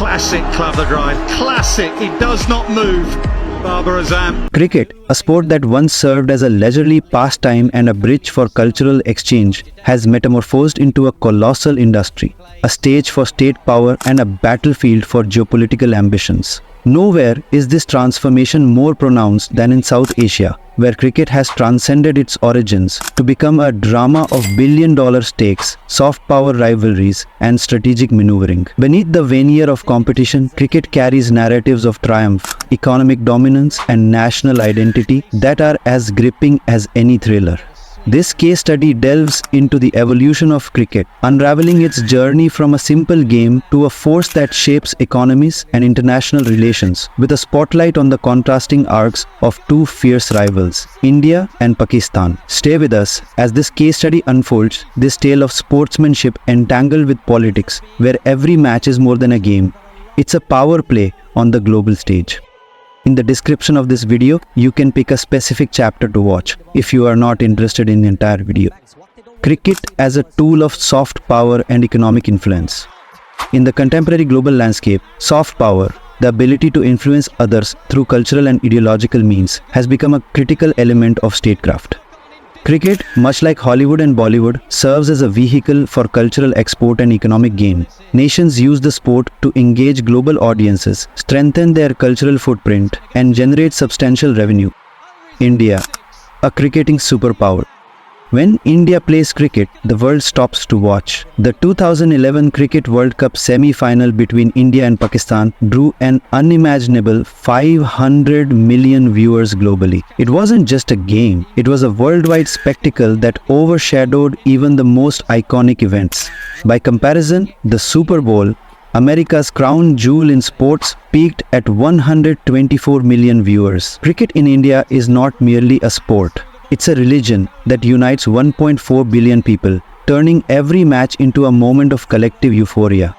Classic club the drive. Classic. He does not move. Babar Azam. Cricket, a sport that once served as a leisurely pastime and a bridge for cultural exchange, has metamorphosed into a colossal industry, a stage for state power and a battlefield for geopolitical ambitions. Nowhere is this transformation more pronounced than in South Asia, where cricket has transcended its origins to become a drama of billion-dollar stakes, soft power rivalries, and strategic maneuvering. Beneath the veneer of competition, cricket carries narratives of triumph, economic dominance, and national identity that are as gripping as any thriller. This case study delves into the evolution of cricket, unraveling its journey from a simple game to a force that shapes economies and international relations, with a spotlight on the contrasting arcs of two fierce rivals, India and Pakistan. Stay with us as this case study unfolds, this tale of sportsmanship entangled with politics, where every match is more than a game. It's a power play on the global stage. In the description of this video, you can pick a specific chapter to watch if you are not interested in the entire video. Cricket as a tool of soft power and economic influence. In the contemporary global landscape, soft power, the ability to influence others through cultural and ideological means, has become a critical element of statecraft. Cricket, much like Hollywood and Bollywood, serves as a vehicle for cultural export and economic gain. Nations use the sport to engage global audiences, strengthen their cultural footprint, and generate substantial revenue. India, a cricketing superpower. When India plays cricket, the world stops to watch. The 2011 Cricket World Cup semi-final between India and Pakistan drew an unimaginable 500 million viewers globally. It wasn't just a game, it was a worldwide spectacle that overshadowed even the most iconic events. By comparison, the Super Bowl, America's crown jewel in sports, peaked at 124 million viewers. Cricket in India is not merely a sport. It's a religion that unites 1.4 billion people, turning every match into a moment of collective euphoria.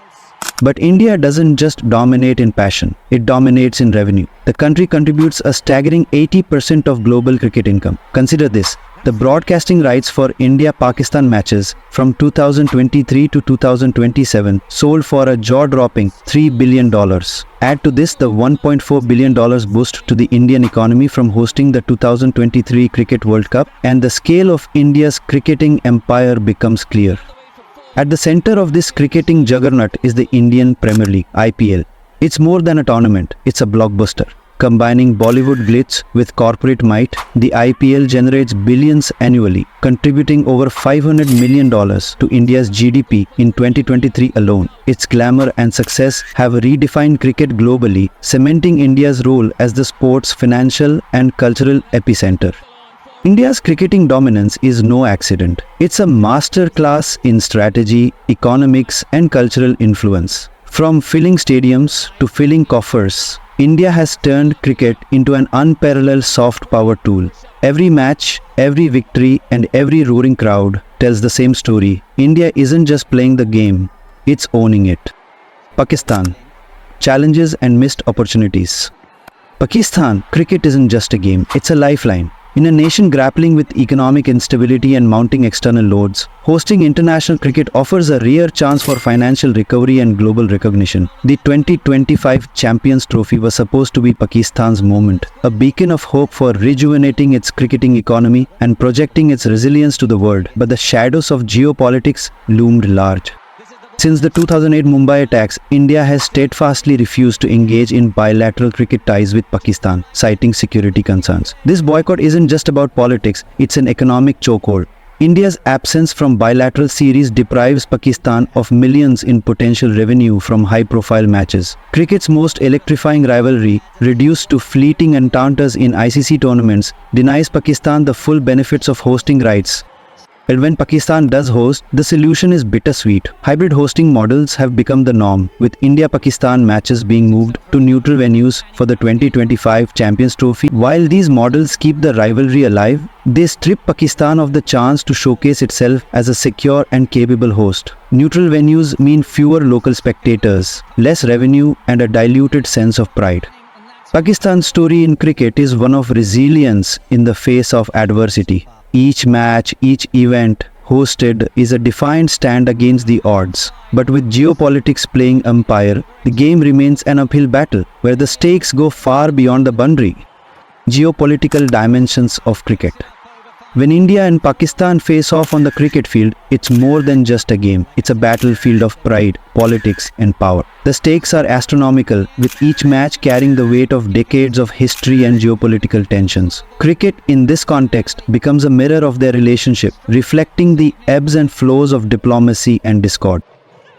But India doesn't just dominate in passion, it dominates in revenue. The country contributes a staggering 80% of global cricket income. Consider this. The broadcasting rights for India-Pakistan matches from 2023 to 2027 sold for a jaw-dropping $3 billion. Add to this the $1.4 billion boost to the Indian economy from hosting the 2023 Cricket World Cup, and the scale of India's cricketing empire becomes clear. At the center of this cricketing juggernaut is the Indian Premier League, IPL. It's more than a tournament, it's a blockbuster. Combining Bollywood glitz with corporate might, the IPL generates billions annually, contributing over $500 million to India's GDP in 2023 alone. Its glamour and success have redefined cricket globally, cementing India's role as the sport's financial and cultural epicenter. India's cricketing dominance is no accident. It's a masterclass in strategy, economics, and cultural influence. From filling stadiums to filling coffers, India has turned cricket into an unparalleled soft power tool. Every match, every victory, and every roaring crowd tells the same story. India isn't just playing the game, it's owning it. Pakistan. Challenges and missed opportunities. Pakistan, cricket isn't just a game, it's a lifeline. In a nation grappling with economic instability and mounting external loads, hosting international cricket offers a rare chance for financial recovery and global recognition. The 2025 Champions Trophy was supposed to be Pakistan's moment, a beacon of hope for rejuvenating its cricketing economy and projecting its resilience to the world. But the shadows of geopolitics loomed large. Since the 2008 Mumbai attacks, India has steadfastly refused to engage in bilateral cricket ties with Pakistan, citing security concerns. This boycott isn't just about politics, it's an economic chokehold. India's absence from bilateral series deprives Pakistan of millions in potential revenue from high-profile matches. Cricket's most electrifying rivalry, reduced to fleeting encounters in ICC tournaments, denies Pakistan the full benefits of hosting rights. And when Pakistan does host, the solution is bittersweet. Hybrid hosting models have become the norm, with India-Pakistan matches being moved to neutral venues for the 2025 Champions Trophy. While these models keep the rivalry alive, they strip Pakistan of the chance to showcase itself as a secure and capable host. Neutral venues mean fewer local spectators, less revenue, and a diluted sense of pride. Pakistan's story in cricket is one of resilience in the face of adversity. Each match, each event, hosted is a defiant stand against the odds. But with geopolitics playing umpire, the game remains an uphill battle where the stakes go far beyond the boundary. Geopolitical dimensions of cricket. When India and Pakistan face off on the cricket field, it's more than just a game. It's a battlefield of pride, politics, and power. The stakes are astronomical, with each match carrying the weight of decades of history and geopolitical tensions. Cricket, in this context, becomes a mirror of their relationship, reflecting the ebbs and flows of diplomacy and discord.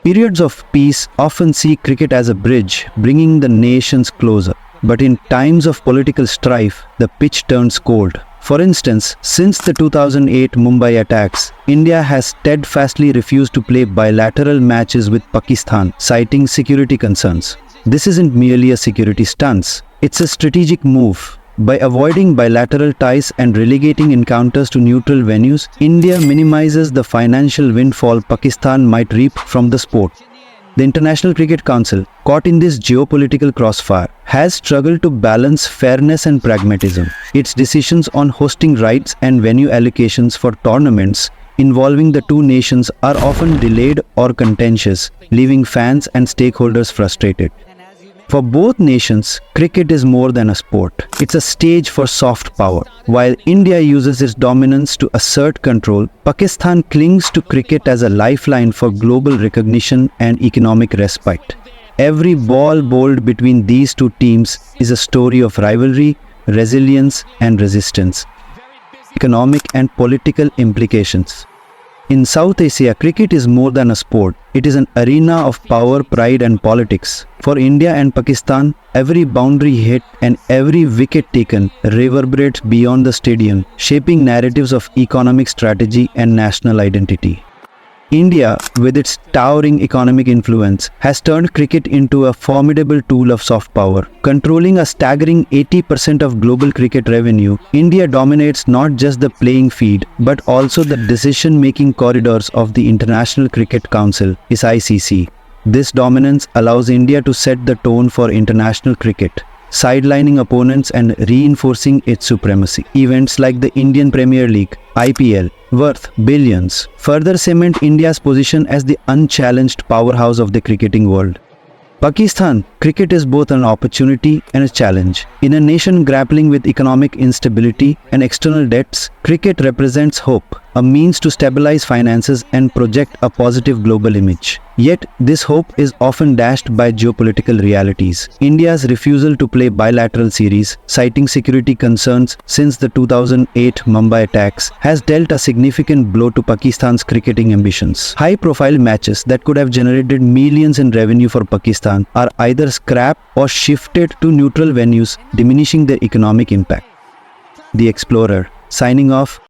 Periods of peace often see cricket as a bridge, bringing the nations closer. But in times of political strife, the pitch turns cold. For instance, since the 2008 Mumbai attacks, India has steadfastly refused to play bilateral matches with Pakistan, citing security concerns. This isn't merely a security stance, it's a strategic move. By avoiding bilateral ties and relegating encounters to neutral venues, India minimizes the financial windfall Pakistan might reap from the sport. The International Cricket Council, caught in this geopolitical crossfire, has struggled to balance fairness and pragmatism. Its decisions on hosting rights and venue allocations for tournaments involving the two nations are often delayed or contentious, leaving fans and stakeholders frustrated. For both nations, cricket is more than a sport. It's a stage for soft power. While India uses its dominance to assert control, Pakistan clings to cricket as a lifeline for global recognition and economic respite. Every ball bowled between these two teams is a story of rivalry, resilience, and resistance. Economic and political implications. In South Asia, cricket is more than a sport. It is an arena of power, pride, and politics. For India and Pakistan, every boundary hit and every wicket taken reverberates beyond the stadium, shaping narratives of economic strategy and national identity. India, with its towering economic influence, has turned cricket into a formidable tool of soft power. Controlling a staggering 80% of global cricket revenue, India dominates not just the playing field, but also the decision-making corridors of the International Cricket Council, ICC. This dominance allows India to set the tone for international cricket, sidelining opponents and reinforcing its supremacy. Events like the Indian Premier League, IPL, worth billions, further cement India's position as the unchallenged powerhouse of the cricketing world. Pakistan, cricket is both an opportunity and a challenge. In a nation grappling with economic instability and external debts, cricket represents hope, a means to stabilize finances and project a positive global image. Yet, this hope is often dashed by geopolitical realities. India's refusal to play bilateral series, citing security concerns since the 2008 Mumbai attacks, has dealt a significant blow to Pakistan's cricketing ambitions. High-profile matches that could have generated millions in revenue for Pakistan are either scrapped or shifted to neutral venues, diminishing their economic impact. The Explorer, signing off.